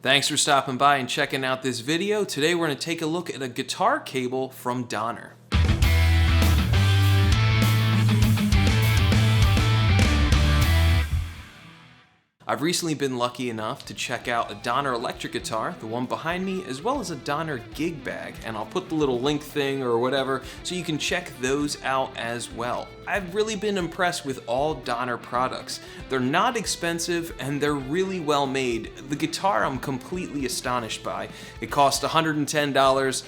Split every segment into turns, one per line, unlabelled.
Thanks for stopping by and checking out this video. Today we're going to take a look at a guitar cable from Donner. I've recently been lucky enough to check out a Donner electric guitar, the one behind me, as well as a Donner gig bag, and I'll put the little link thing or whatever so you can check those out as well. I've really been impressed with all Donner products. They're not expensive and they're really well made. The guitar I'm completely astonished by. It cost $110.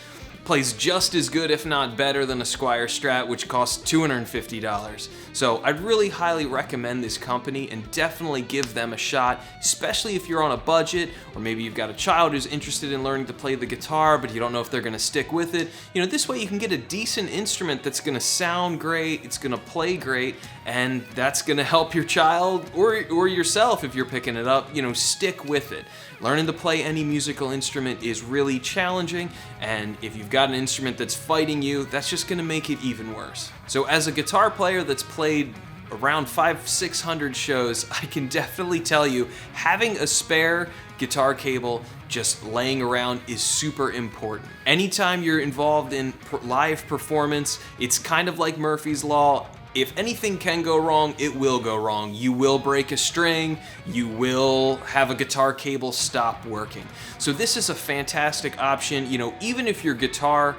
Plays just as good, if not better, than a Squier Strat, which costs $250. So I'd really highly recommend this company and definitely give them a shot, especially if you're on a budget, or maybe you've got a child who's interested in learning to play the guitar, but you don't know if they're gonna stick with it. You know, this way you can get a decent instrument that's gonna sound great, it's gonna play great, and that's gonna help your child or yourself if you're picking it up, you know, stick with it. Learning to play any musical instrument is really challenging, and if you've got an instrument that's fighting you, that's just gonna make it even worse. So as a guitar player that's played around 500-600 shows, I can definitely tell you having a spare guitar cable just laying around is super important. Anytime you're involved in live performance, it's kind of like Murphy's Law. If anything can go wrong, it will go wrong. You will break a string, you will have a guitar cable stop working. So this is a fantastic option, you know, even if your guitar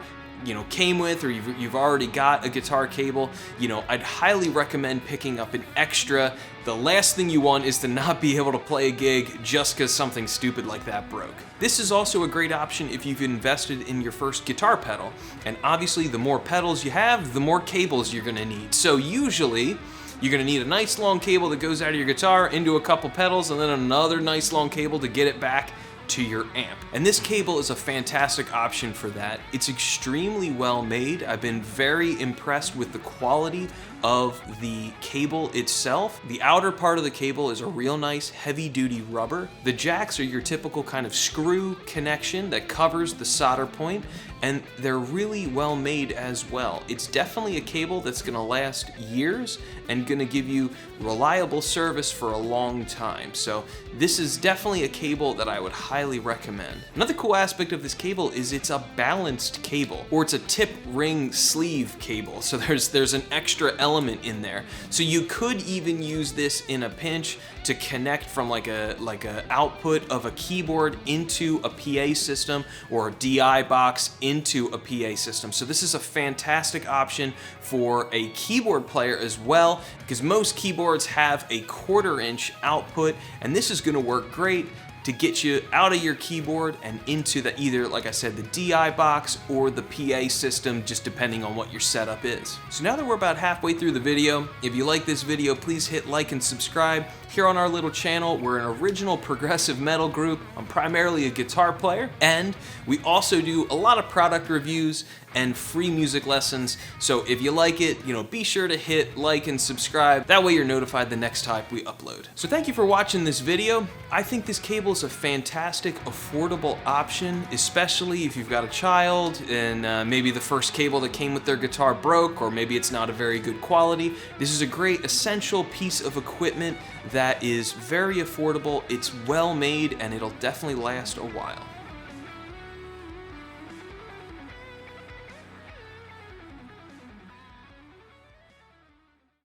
came with, or you've already got a guitar cable, I'd highly recommend picking up an extra. The last thing you want is to not be able to play a gig just because something stupid like that broke. This is also a great option if you've invested in your first guitar pedal. And obviously the more pedals you have, the more cables you're gonna need. So usually, you're gonna need a nice long cable that goes out of your guitar into a couple pedals, and then another nice long cable to get it back to your amp. And this cable is a fantastic option for that. It's extremely well made. I've been very impressed with the quality of the cable itself. The outer part of the cable is a real nice heavy-duty rubber. The jacks are your typical kind of screw connection that covers the solder point, and they're really well made as well. It's definitely a cable that's gonna last years and gonna give you reliable service for a long time. So this is definitely a cable that I would highly recommend. Another cool aspect of this cable is it's a balanced cable, or it's a tip ring sleeve cable. So there's an extra element in there. So you could even use this in a pinch to connect from like a output of a keyboard into a PA system, or a DI box into a PA system. So this is a fantastic option for a keyboard player as well, because most keyboards have a 1/4 inch output, and this is gonna work great to get you out of your keyboard and into the either, like I said, the DI box or the PA system, just depending on what your setup is. So now that we're about halfway through the video, if you like this video, please hit like and subscribe. Here on our little channel, we're an original progressive metal group. I'm primarily a guitar player, and we also do a lot of product reviews and free music lessons. So if you like it, be sure to hit like and subscribe. That way you're notified the next time we upload. So thank you for watching this video. I think this cable is a fantastic, affordable option, especially if you've got a child and maybe the first cable that came with their guitar broke, or maybe it's not a very good quality. This is a great essential piece of equipment that is very affordable, it's well made, and it'll definitely last a while.